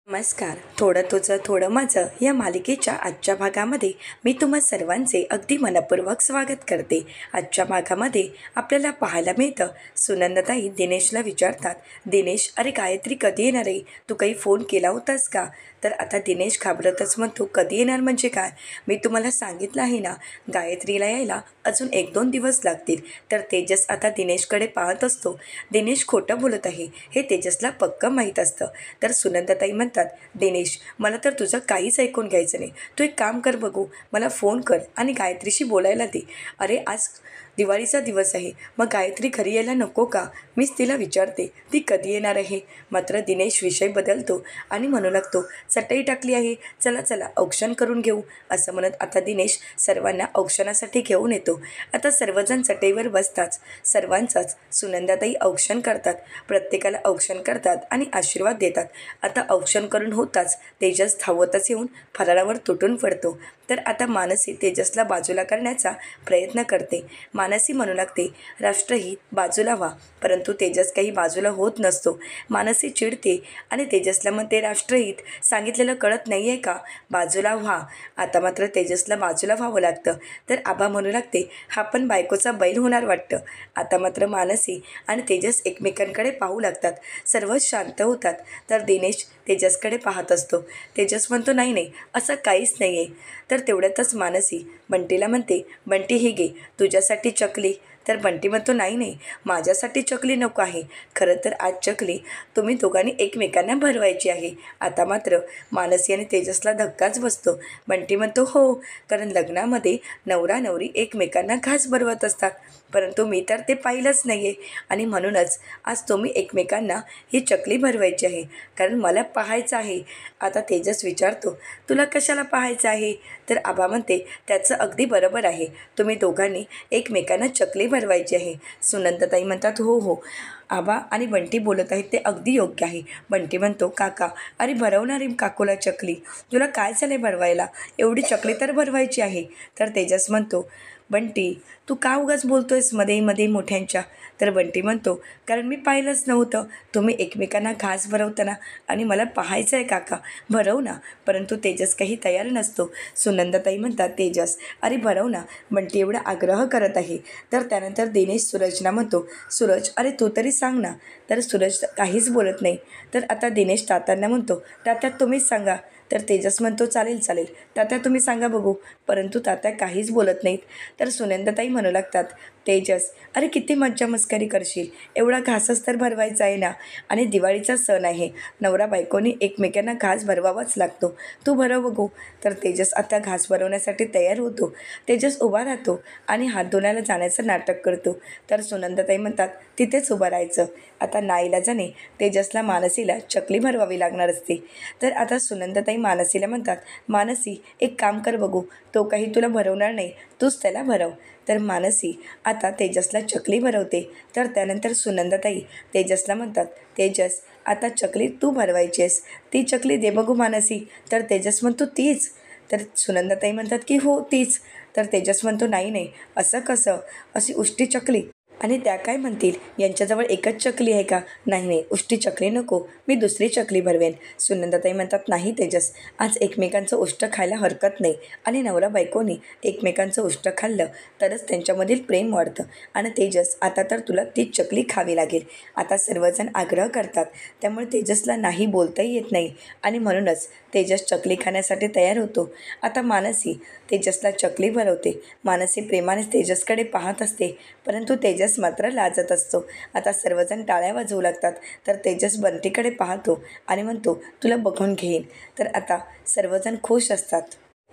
नमस्कार. थोडं तुझं थोडं माझं या मालिकेच्या आजच्या भागामध्ये मी तुम्हा सर्वांचे अगदी मनपूर्वक स्वागत करते. आजच्या भागामध्ये आपल्याला पाहायला मिळतं, सुनंदाताई दिनेशला विचारतात, दिनेश, अरे गायत्री कधी येणार आहे? तू काही फोन केला होतास का? तर आता दिनेश घाबरतच म्हणतो, कधी येणार म्हणजे काय? मी तुम्हाला सांगितलं आहे ना, गायत्रीला यायला अजून 1-2 दिवस लागतील. तर तेजस आता दिनेशकडे पाहत असतो. दिनेश खोटं बोलत आहे हे तेजसला पक्कं माहीत असतं. तर सुनंदाताई म्हणतात, दिनेश, मला तर तुझं काहीच ऐकून घ्यायचं नाही. तू एक काम कर बघू, मला फोन कर आणि गायत्रीशी बोलायला दे. अरे आज दिवाळीचा दिवस आहे, मग गायत्री घरी यायला नको का? मीच तिला विचारते, ती कधी येणार आहे? मात्र दिनेश विषय बदलतो आणि म्हणू लागतो, चटई टाकली आहे, चला चला औक्षण करून घेऊ. असं म्हणत आता दिनेश सर्वांना औक्षणासाठी घेऊन येतो. आता सर्वजण चटईवर बसताच सर्वांचाच सुनंदाताई औक्षण करतात. प्रत्येकाला औक्षण करतात आणि आशीर्वाद देतात. आता औक्षण करून होताच तेजस धावतच येऊन फराळावर तुटून पडतो. तर आता मानसी तेजसला बाजूला करण्याचा प्रयत्न करते. मानसी म्हणू लागते, राष्ट्रहित बाजूला व्हा. परंतु तेजस काही बाजूला होत नसतो. मानसी चिडते आणि तेजसला म्हणते, राष्ट्रहित सांगितलेलं कळत नाही आहे का? बाजूला व्हा. आता मात्र तेजसला बाजूला व्हावं लागतं. तर आबा म्हणू लागते, हा पण बायकोचा बैल होणार वाटतं. आता मात्र मानसी आणि तेजस एकमेकांकडे पाहू लागतात. सर्वच शांत होतात. तर दिनेश तेजसकडे पाहत असतो. तेजस म्हणतो, नाही नाही, असं काहीच नाही आहे. तर तेवढ्यातच मानसी बंटीला म्हणते, बंटी ही घे तुझ्यासाठी चकली. तर बंटी म्हणतो, नाही नाही, माझ्यासाठी चकली नको आहे. खरं तर आज चकली तुम्ही दोघांनी एकमेकांना भरवायची आहे. आता मात्र मानसी आणि तेजसला धक्काच बसतो. बंटी म्हणतो, हो, कारण लग्नामध्ये नवरा नवरी एकमेकांना घास भरवत असतात. परंतु मी तर ते पाहिलंच नाही आहे आणि म्हणूनच आज तुम्ही एकमेकांना ही चकली भरवायची आहे, कारण मला पाहायचं आहे. आता तेजस विचारतो, तुला कशाला पाहायचं आहे? तर आबा म्हणते, त्याचं अगदी बरोबर आहे, तुम्ही दोघांनी एकमेकांना चकली भरवायची आहे. सुनंदाताई म्हणतात, हो हो, आबा आणि बंटी बोलत आहेत ते अगदी योग्य आहे. बंटी म्हणतो, काका, अरे भरवणारी काकूला चकली, तुला काय झाले भरवायला? एवढी चकली तर भरवायची आहे. तर तेजस म्हणतो, बंटी, तू का उगाच बोलतोयस मध्ये मध्ये मोठ्यांच्या? तर बंटी म्हणतो, कारण मी पाहिलंच नव्हतं, तुम्ही एकमेकांना घास भरवताना आणि मला पाहायचं आहे काका, भरव ना. परंतु तेजस काही तयार नसतो. सुनंदाताई म्हणतात, तेजस, अरे भरव ना, बंटी एवढा आग्रह करत आहे. तर त्यानंतर दिनेश सूरजला म्हणतो, सूरज, अरे तू तरी सांग ना. तर सूरज काहीच बोलत नाही. तर आता दिनेश तात्यांना म्हणतो, तात्या तुम्हीच सांगा. तर तेजस म्हणतो, चालेल चालेल तात्या, तुम्ही सांगा बघू. परंतु तात्या काहीच बोलत नाहीत. तर सुनंदाताई म्हणू लागतात, तेजस, अरे किती मज्जा मस्करी करशील, एवढा घासच तर भरवायचा आहे ना, आणि दिवाळीचा सण आहे, नवरा बायकोनी एकमेकांना घास भरवावाच लागतो, तू भरव बघू. तर तेजस आता घास भरवण्यासाठी तयार होतो. तेजस उभा राहतो आणि हात धुण्याला जाण्याचं नाटक करतो. तर सुनंदाताई म्हणतात, तिथेच उभं राहायचं. आता नाईलाजाने तेजसला मानसीला चकली भरवावी लागणार असते. तर आता सुनंदाताई मानसीला म्हणतात, मानसी, एक काम कर बघू, तो काही तुला भरवणार नाही, तूच त्याला भरव. तर मानसी आता तेजसला चकली भरवते. तर त्यानंतर सुनंदाताई तेजसला म्हणतात, तेजस, आता चकली तू भरवायची आहेस, ती चकली दे बघू मानसी. तर तेजस म्हणतो, तीच? तर सुनंदाताई म्हणतात की हो तीच. तर तेजस म्हणतो, नाही नाही, असं कसं, अशी उष्टी चकली, आणि त्या काय म्हणतील, यांच्याजवळ एकच चकली आहे का? नाही नाही, उष्टी चकली नको, मी दुसरी चकली भरवेन. सुनंदाताई म्हणतात, नाही तेजस, आज एकमेकांचं उष्ट खायला हरकत नाही, आणि नवरा बायकोनी एकमेकांचं उष्ट खाल्लं तरच त्यांच्यामधील प्रेम वाढतं. आणि तेजस, आता तर तुला तीच चकली खावी लागेल. आता सर्वजण आग्रह करतात, त्यामुळे तेजसला नाही बोलताही येत नाही, आणि म्हणूनच तेजस चकली खाण्यासाठी तयार होतो. आता मानसी तेजसला चकली भरवते. मानसी प्रेमाने तेजसकडे पाहत असते, परंतु तेजस मात्र लाजत असतो. आता सर्वजण टाळ्या वाजवू लागतात. तर तेजस बंटीकडे पाहतो आणि म्हणतो, तुला बघून घेईन. तर आता सर्वजण खुश असतात.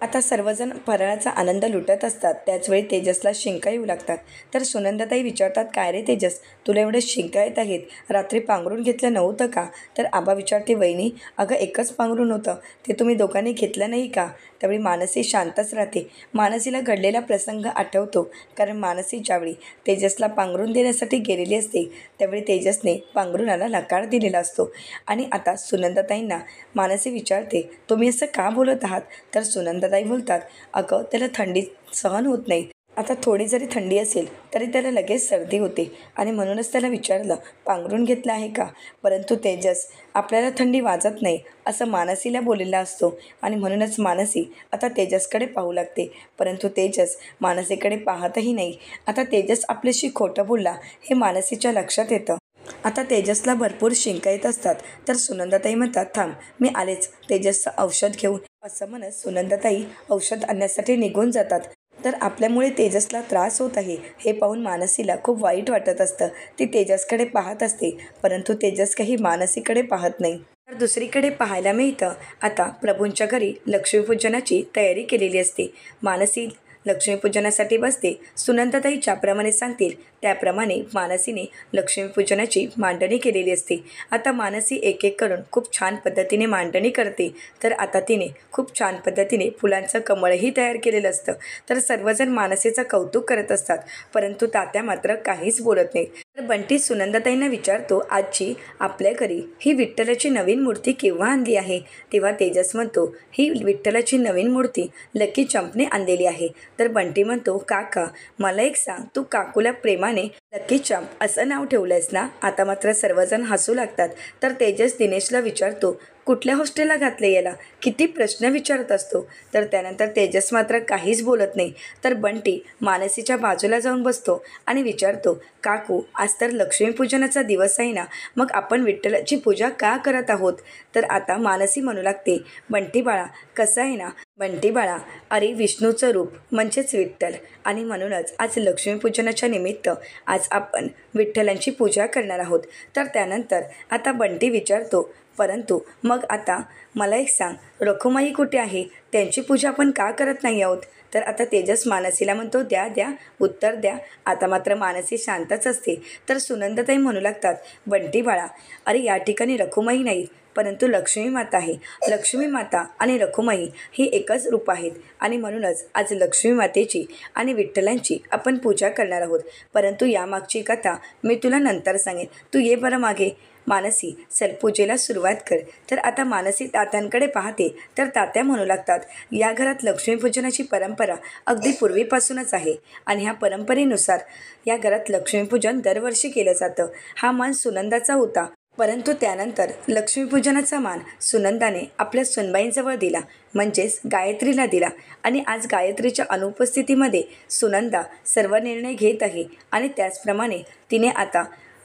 आता सर्वजण फराळाचा आनंद लुटत असतात. त्याचवेळी तेजसला शिंका येऊ लागतात. तर सुनंदाताई विचारतात, काय रे तेजस, तुला एवढे शिंका येत आहेत, रात्री पांघरून घेतलं नव्हतं का? तर आबा विचारते, वहिनी, अगं एकच पांघरून होतं, ते तुम्ही दोघांनी घेतलं नाही का? त्यावेळी मानसी शांतच राहते. मानसीला घडलेला प्रसंग आठवतो, कारण मानसी ज्यावेळी तेजसला पांघरून देण्यासाठी गेलेली असते, त्यावेळी तेजसने पांघरुणाला नकार दिलेला असतो. आणि आता सुनंदाताईंना मानसी विचारते, तुम्ही असं का बोलत आहात? तर सुनंदाताई बोलतात, अगं त्याला थंडी सहन होत नाही, आता थोडी जरी थंडी असेल तरी त्याला लगेच सर्दी होते आणि म्हणूनच त्याला विचारलं, पांघरून घेतलं आहे का? परंतु तेजस आपल्याला थंडी वाजत नाही असं मानसीला बोललेला असतो आणि म्हणूनच मानसी आता तेजसकडे पाहू लागते. परंतु तेजस मानसीकडे पाहतही नाही. आता तेजस आपल्याशी खोटं बोलला हे मानसीच्या लक्षात येतं. आता तेजसला भरपूर शिंका येत असतात. तर सुनंदाताई म्हणतात, थांब मी आलेच तेजसचं औषध घेऊन. असं म्हणत सुनंदाताई औषध आणण्यासाठी निघून जातात. तर आपल्यामुळे तेजसला त्रास होत आहे हे पाहून मानसीला खूप वाईट वाटत असतं. ती तेजसकडे पाहत असते परंतु तेजस काही मानसीकडे पाहत नाही. तर दुसरीकडे पाहायला मिळतं, आता प्रभूंच्या घरी लक्ष्मीपूजनाची तयारी केलेली असते. मानसी लक्ष्मीपूजनासाठी बसते. सुनंदाताई ज्याप्रमाणे सांगतील त्याप्रमाणे मानसीने लक्ष्मीपूजनाची मांडणी केलेली असते. आता मानसी एक एक करून खूप छान पद्धतीने मांडणी करते. तर आता तिने खूप छान पद्धतीने फुलांचं कमळही तयार केलेलं असतं. तर सर्वजण मानसीचं कौतुक करत असतात परंतु तात्या मात्र काहीच बोलत नाहीत. तर बंटी सुनंदाताईंना विचारतो, आजी आपल्या घरी ही विठ्ठलाची नवीन मूर्ती केव्हा आणली आहे? तेव्हा तेजस म्हणतो, ही विठ्ठलाची नवीन मूर्ती लकी चंपने आणलेली आहे. तर बंटी म्हणतो, काका मला एक सांग, तू काकूला प्रेमाने लकी चंप असं नाव ठेवलंयस ना? आता मात्र सर्वजण हसू लागतात. तर तेजस दिनेशला विचारतो, कुठल्या हॉस्टेलला घातले याला? किती प्रश्न विचारत असतो. तर त्यानंतर तेजस मात्र काहीच बोलत नाही. तर बंटी मानसीच्या बाजूला जाऊन बसतो आणि विचारतो, काकू आज तर लक्ष्मीपूजनाचा दिवस आहे ना, मग आपण विठ्ठलाची पूजा का करत आहोत? तर आता मानसी म्हणू लागते, बंटी बाळा कसं आहे ना बंटी बाळा, अरे विष्णूचं रूप म्हणजेच विठ्ठल आणि म्हणूनच आज लक्ष्मीपूजनाच्या निमित्त आज आपण विठ्ठलांची पूजा करणार आहोत. तर त्यानंतर आता बंटी विचारतो, परंतु मग आता मला एक सांग, रखुमाई कुठे आहे? त्यांची पूजा आपण का करत नाही आहोत? तर आता तेजस मानसीला म्हणतो, द्या द्या उत्तर द्या. आता मात्र मानसी शांतच असते. तर सुनंदाताई म्हणू लागतात, बंटी बाळा अरे या ठिकाणी रखुमाई नाही परंतु लक्ष्मी माता आहे. लक्ष्मी माता आणि रखुमाई ही एकच रूप आहेत आणि म्हणूनच आज लक्ष्मी मातेची आणि विठ्ठलांची आपण पूजा करणार आहोत. परंतु यामागची कथा मी तुला नंतर सांगेन. तू ये बरं मागे. मानसी चल पूजेला सुरुवात कर. तर आता मानसी तात्यांकडे पाहते. तर तात्या म्हणू लागतात, या घरात लक्ष्मीपूजनाची परंपरा अगदी पूर्वीपासूनच आहे आणि ह्या परंपरेनुसार या घरात लक्ष्मीपूजन दरवर्षी केलं जातं. हा मान सुनंदाचा होता परंतु त्यानंतर लक्ष्मीपूजनाचा मान सुनंदाने आपल्या सुनबाईंजवळ दिला म्हणजेच गायत्रीला दिला आणि आज गायत्रीच्या अनुपस्थितीमध्ये सुनंदा सर्व निर्णय घेत आहे आणि त्याचप्रमाणे तिने आता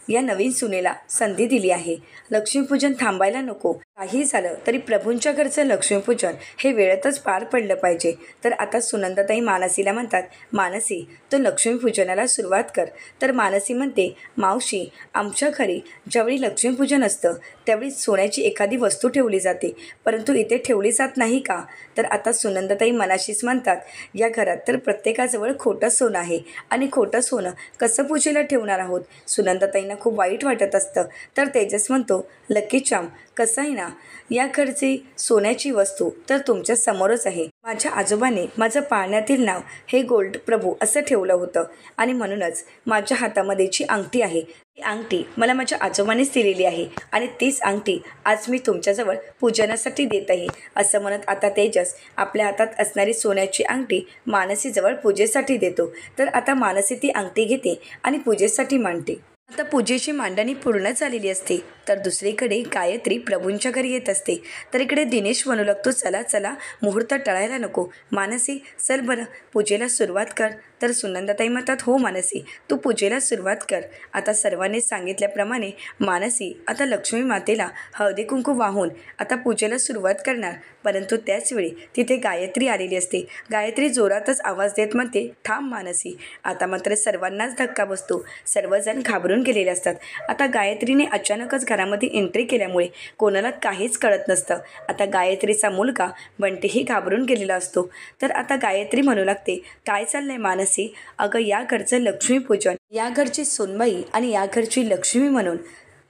या नवीन सुनेला संधी दिली आहे. लक्ष्मीपूजन थांबायला नको. काही झालं तरी प्रभूंच्या घरचं लक्ष्मीपूजन हे वेळेतच पार पडलं पाहिजे. तर आता सुनंदाताई मानसीला म्हणतात, मानसी तो लक्ष्मीपूजनाला सुरुवात कर. तर मानसी म्हणते, मावशी आमच्या घरी ज्यावेळी लक्ष्मीपूजन असतं त्यावेळी सोन्याची एखादी वस्तू ठेवली जाते परंतु इथे ठेवली जात नाही का? तर आता सुनंदाताई मनाशीच म्हणतात, या घरात तर प्रत्येकाजवळ खोटं सोनं आहे आणि खोटं सोनं कसं पूजेला ठेवणार आहोत? सुनंदाताईंना खूप वाईट वाटत असतं. तर तेजस म्हणतो, लकी चाम कसं आहे ना, या घरची सोन्याची वस्तू तर तुमच्या समोरच आहे. माझ्या आजोबाने माझं पाळण्यातील नाव हे गोल्ड प्रभू असं ठेवलं होतं आणि म्हणूनच माझ्या हातामध्ये जी अंगठी आहे ती अंगठी मला माझ्या आजोबानेच दिलेली आहे आणि तीच अंगठी आज मी तुमच्याजवळ पूजनासाठी देत आहे. असं म्हणत आता तेजस आपल्या हातात असणारी सोन्याची अंगठी मानसीजवळ पूजेसाठी देतो. तर आता मानसी ती अंगठी घेते आणि पूजेसाठी मांडते. आता पूजेची मांडणी पूर्ण झालेली असते. तर दुसरीकडे गायत्री प्रभूंच्या घरी येत असते. तर इकडे दिनेश म्हणू लागतो, चला चला मुहूर्त टळायला नको. मानसी चल बरं पूजेला सुरुवात कर. तर सुनंदाताई म्हणतात, हो मानसी तू पूजेला सुरुवात कर. आता सर्वांनी सांगितल्याप्रमाणे मानसी आता लक्ष्मी मातेला हळदी कुंकू वाहून आता पूजेला सुरुवात करणार. परंतु त्याचवेळी तिथे गायत्री आलेली असते. गायत्री जोरातच आवाज देत म्हणते, थांब मानसी. आता मात्र सर्वांनाच धक्का बसतो. सर्वजण घाबरून गेलेले असतात. आता गायत्रीने अचानकच घरामध्ये एंट्री केल्यामुळे कोणाला काहीच कळत नसतं. आता गायत्रीचा मुलगा बंटीही घाबरून गेलेला असतो. तर आता गायत्री म्हणू लागते, काय चाललंय मानसी? अगं या घरचं लक्ष्मीपूजन, या घरची सोनबाई आणि या घरची लक्ष्मी म्हणून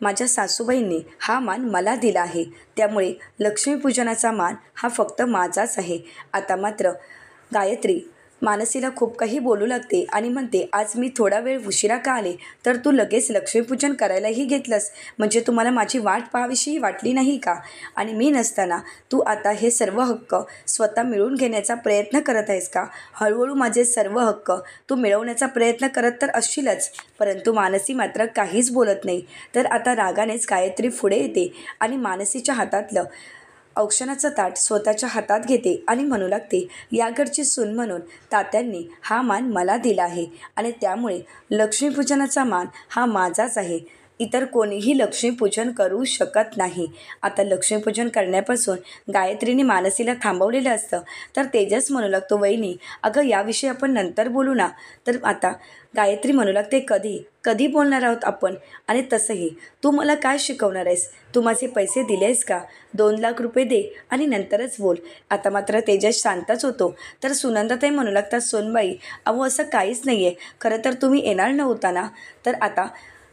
माझ्या सासूबाईंनी हा मान मला दिला आहे. त्यामुळे लक्ष्मीपूजनाचा मान हा फक्त माझाच आहे. आता मात्र गायत्री मानसीला खूप काही बोलू लागते आणि म्हणते, आज मी थोडा वेळ उशिरा का आले, तर तू लगेच लक्ष्मीपूजन करायलाही घेतलंस, म्हणजे तुम्हाला माझी वाट पाहावीशी वाटली नाही का? आणि मी नसताना तू आता हे सर्व हक्क स्वतः मिळवून घेण्याचा प्रयत्न करत आहेस का? हळूहळू माझे सर्व हक्क तू मिळवण्याचा प्रयत्न करत तर असशीलच. परंतु मानसी मात्र काहीच बोलत नाही. तर आता रागानेच गायत्री पुढे येते आणि मानसीच्या हातातलं औक्षणाचं ताट स्वतःच्या हातात घेते आणि म्हणू लागते, या घरची सून म्हणून तात्यांनी हा मान मला दिला आहे आणि त्यामुळे लक्ष्मीपूजनाचा मान हा माझाच आहे. इतर कोणीही लक्ष्मीपूजन करू शकत नाही. आता लक्ष्मीपूजन करण्यापासून गायत्रीने मानसीला थांबवलेलं असतं. तर तेजस म्हणू लागतो, वहिनी अगं याविषयी आपण नंतर बोलू ना. तर आता गायत्री म्हणू लागते, कधी कधी बोलणार आहोत आपण? आणि तसंही तू मला काय शिकवणार आहेस? तू माझे पैसे दिले आहेस का? 2 लाख रुपये दे आणि नंतरच बोल. आता मात्र तेजस शांतच होतो. तर सुनंदाताई म्हणू लागतात, सोनबाई अहो असं काहीच नाही आहे, खरं तर तुम्ही येणार नव्हता ना. तर आता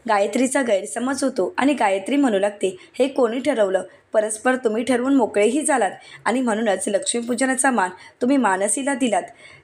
गायत्रीचा गैरसमज होतो आणि गायत्री म्हणू लागते, हे कोणी ठरवलं? परस्पर तुम्ही ठरवून मोकळेही झालात आणि म्हणूनच लक्ष्मीपूजनाचा मान तुम्ही मानसीला दिलात.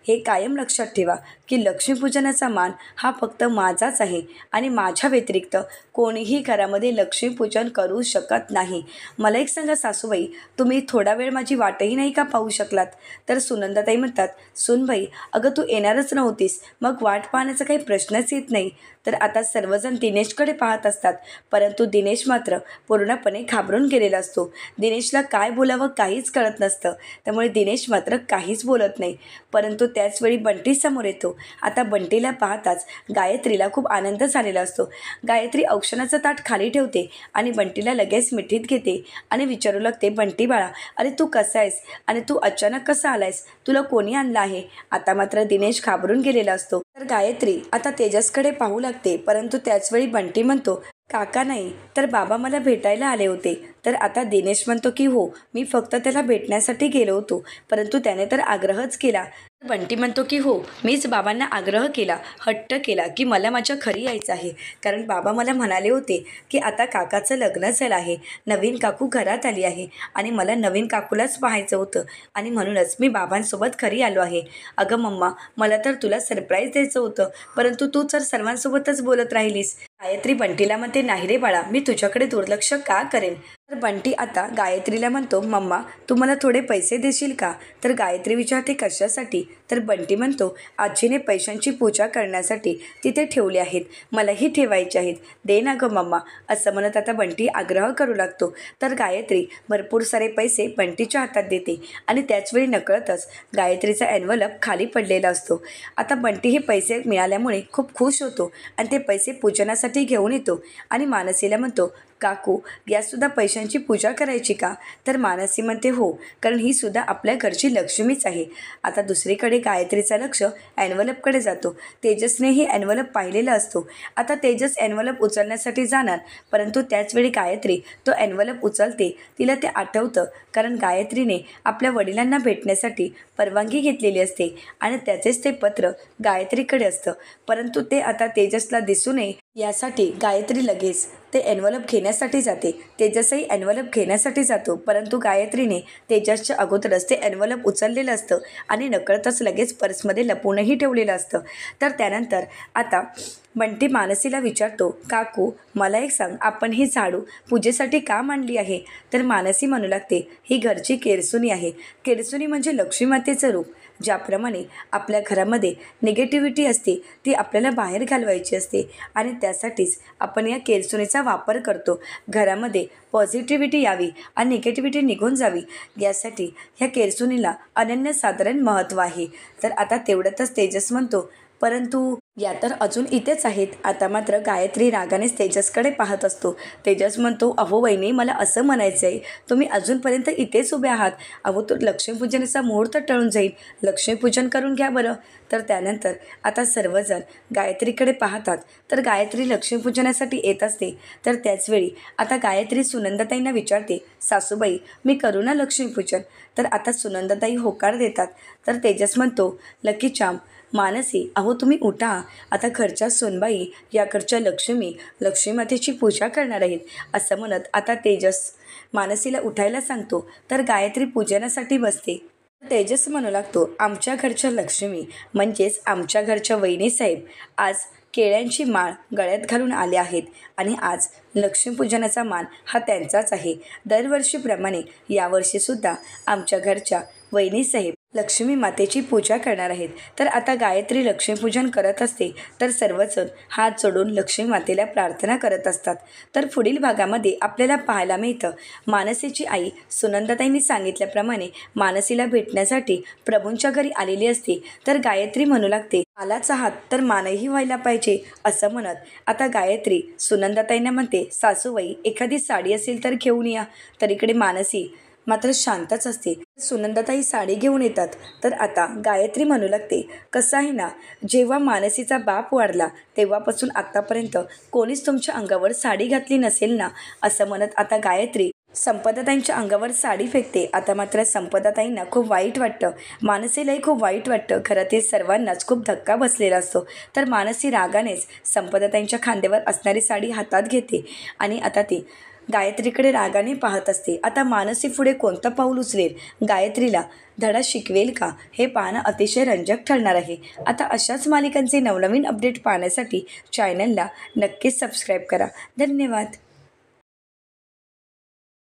हे कायम लक्षात ठेवा की लक्ष्मीपूजनाचा मान हा फक्त माझाच आहे आणि माझ्या व्यतिरिक्त कोणीही घरामध्ये लक्ष्मीपूजन करू शकत नाही. मला एक सांगा सासूबाई, तुम्ही थोडा वेळ माझी वाटही नाही का पाहू शकलात? तर सुनंदाताई म्हणतात, सुनबाई अगं तू येणारच नव्हतीस, मग वाट पाहण्याचा काही प्रश्नच येत नाही. तर आता सर्वजण दिनेशकडे पाहत असतात, परंतु दिनेश मात्र पूर्णपणे घाबरून गेलेला असतो. दिनेशला काय बोलावं काहीच कळत नसतं. त्यामुळे दिनेश मात्र काहीच बोलत नाही. परंतु त्याचवेळी बंटी समोर येतो. आता बंटीला पाहताच गायत्रीला खूप आनंद झालेला असतो. गायत्री औक्षणाचं ताट खाली ठेवते आणि बंटीला लगेच मिठीत घेते आणि विचारू लागते, बंटी बाळा अरे तू कसा आहेस आणि तू अचानक कसा आलायस? तुला कोणी आणलं आहे? आता मात्र दिनेश घाबरून गेलेला असतो. तर गायत्री आता तेजसकडे पाहू लागते, परंतु त्याचवेळी बंटी म्हणतो, काका नाही तर बाबा मला भेटायला आले होते. तर आता दिनेश म्हणतो की हो, मी फक्त त्याला भेटण्यासाठी गेलो होतो, परंतु त्याने तर आग्रहच केला. बंटी म्हणतो की हो, मीच बाबांना आग्रह केला, हट्ट केला की मला माझ्या घरी यायचं आहे, कारण बाबा मला म्हणाले होते की आता काकाचं लग्न झालं आहे, नवीन काकू घरात आली आहे आणि मला नवीन काकूलाच पाहायचं होतं आणि म्हणूनच मी बाबांसोबत घरी आलो आहे. अगं मम्मा, मला तर तुला सरप्राईज द्यायचं होतं, परंतु तू तर सर्वांसोबतच बोलत राहिलीस. गायत्री बंटीला म्हणते, नाही रे बाळा, मी तुझ्याकडे दुर्लक्ष का करेन? तर बंटी आता गायत्रीला म्हणतो, मम्मा तू मला थोडे पैसे देशील का? तर गायत्री विचारते, कशासाठी? तर बंटी म्हणतो, आजीने पैशांची पूजा करण्यासाठी तिथे ठेवले आहेत, मलाही ठेवायचे आहेत, दे ना गं मम्मा. असं म्हणत आता बंटी आग्रह करू लागतो. तर गायत्री भरपूर सारे पैसे बंटीच्या हातात देते आणि त्याचवेळी नकळतच गायत्रीचा एन्व्हलप खाली पडलेला असतो. आता बंटी हे पैसे मिळाल्यामुळे खूप खुश होतो आणि ते पैसे पूजनासाठी घेऊन येतो आणि मानसीला म्हणतो, काकू यासुद्धा पैशांची पूजा करायची का? तर मानसी म्हणते, हो, कारण ही सुद्धा आपल्या घरची लक्ष्मीच आहे. आता दुसरीकडे गायत्रीचं लक्ष ॲन्व्हलपकडे जातो. तेजसनेही ॲन्व्हलप पाहिलेला असतो. आता तेजस ॲन्व्हलप उचलण्यासाठी जाणार, परंतु त्याचवेळी गायत्री तो ॲन्व्हलप उचलते. तिला ते आठवतं, कारण गायत्रीने आपल्या वडिलांना भेटण्यासाठी परवानगी घेतलेली असते आणि त्याचेच ते पत्र गायत्रीकडे असतं. परंतु ते आता तेजसला दिसू नये यासाठी गायत्री लगेच ते एन्व्हलप घेण्यासाठी जाते. तेजसही एन्व्हलप घेण्यासाठी जातो, परंतु गायत्रीने तेजसच्या अगोदरच ते एन्व्हलप उचललेलं असतं आणि नकळतच लगेच पर्समध्ये लपवूनही ठेवलेलं असतं. तर त्यानंतर आता बंटी मानसीला विचारतो, काकू मला एक सांग, आपण ही झाडू पूजेसाठी का मांडली आहे? तर मानसी म्हणू लागते, ही घरची केरसुनी आहे. केरसुनी म्हणजे लक्ष्मीमातेचं रूप. ज्याप्रमाणे आपल्या घरामध्ये निगेटिव्हिटी असते ती आपल्याला बाहेर घालवायची असते आणि त्यासाठीच आपण या केरसुनीचा वापर करतो. घरामध्ये पॉझिटिव्हिटी यावी आणि निगेटिव्हिटी निघून जावी यासाठी ह्या केरसुनीला अनन्यसाधारण महत्त्व आहे. तर आता तेवढ्यातच तेजस म्हणतो, परंतु या तर अजून इथेच आहेत. आता मात्र गायत्री रागानेच तेजसकडे पाहत असतो. तेजस म्हणतो, अहो वहिनी, मला असं म्हणायचं आहे, तुम्ही अजूनपर्यंत इथेच उभे आहात. अहो तो लक्ष्मीपूजनाचा मुहूर्त टळून जाईल, लक्ष्मीपूजन करून घ्या बरं. तर त्यानंतर आता सर्वजण गायत्रीकडे पाहतात. तर गायत्री लक्ष्मीपूजनासाठी येत असते. तर त्याचवेळी आता गायत्री सुनंदाताईंना विचारते, सासूबाई मी करू ना लक्ष्मीपूजन? तर आता सुनंदाताई होकार देतात. तर तेजस म्हणतो, लकी चाम मानसी, अहो तुम्ही उठा, आता घरच्या सोनबाई याकडच्या लक्ष्मीमातेची पूजा करणार आहेत. असं म्हणत आता तेजस मानसीला उठायला सांगतो. तर गायत्री पूजनासाठी बसते. तेजस म्हणू लागतो, आमच्या घरच्या लक्ष्मी म्हणजेच आमच्या घरच्या वहिनीसाहेब आज केळ्यांची माळ गळ्यात घालून आले आहेत आणि आज लक्ष्मीपूजनाचा मान हा त्यांचाच आहे. दरवर्षीप्रमाणे यावर्षीसुद्धा आमच्या घरच्या वहिनीसाहेब लक्ष्मी मातेची पूजा करणार आहेत. तर आता गायत्री लक्ष्मीपूजन करत असते तर सर्वजण हात जोडून लक्ष्मी मातेला प्रार्थना करत असतात. तर पुढील भागामध्ये आपल्याला पाहायला मिळतं, मानसीची आई सुनंदाताईंनी सांगितल्याप्रमाणे मानसीला भेटण्यासाठी प्रभूंच्या घरी आलेली असते. तर गायत्री म्हणू लागते, आलाच आहात तर मानही व्हायला पाहिजे असं म्हणत आता गायत्री सुनंदाताईंना म्हणते, सासूबाई एखादी साडी असेल तर घेऊन या. तर इकडे मानसी मात्र शांतच असते. सुनंदाताई साडी घेऊन येतात. तर आता गायत्री म्हणू लागते, कसं आहे ना, जेव्हा मानसीचा बाप वारला तेव्हापासून आत्तापर्यंत कोणीच तुमच्या अंगावर साडी घातली नसेल ना, असं म्हणत आता गायत्री संपदाताईंच्या अंगावर साडी फेकते. आता मात्र संपदाताईंना खूप वाईट वाटतं, मानसीलाही खूप वाईट वाटतं. खरं ते सर्वांनाच खूप धक्का बसलेला असतो. तर मानसी रागानेच संपदाताईंच्या खांद्यावर असणारी साडी हातात घेते आणि आता ती गायत्रीकडे रागाने पाहत असते. आता मानसी पुढे कोणतं पाऊल उचलेल, गायत्रीला धडा शिकवेल का, हे पाहणं अतिशय रंजक ठरणार आहे. आता अशाच मालिकांचे नवनवीन अपडेट पाहण्यासाठी चॅनलला नक्कीच सबस्क्राईब करा. धन्यवाद.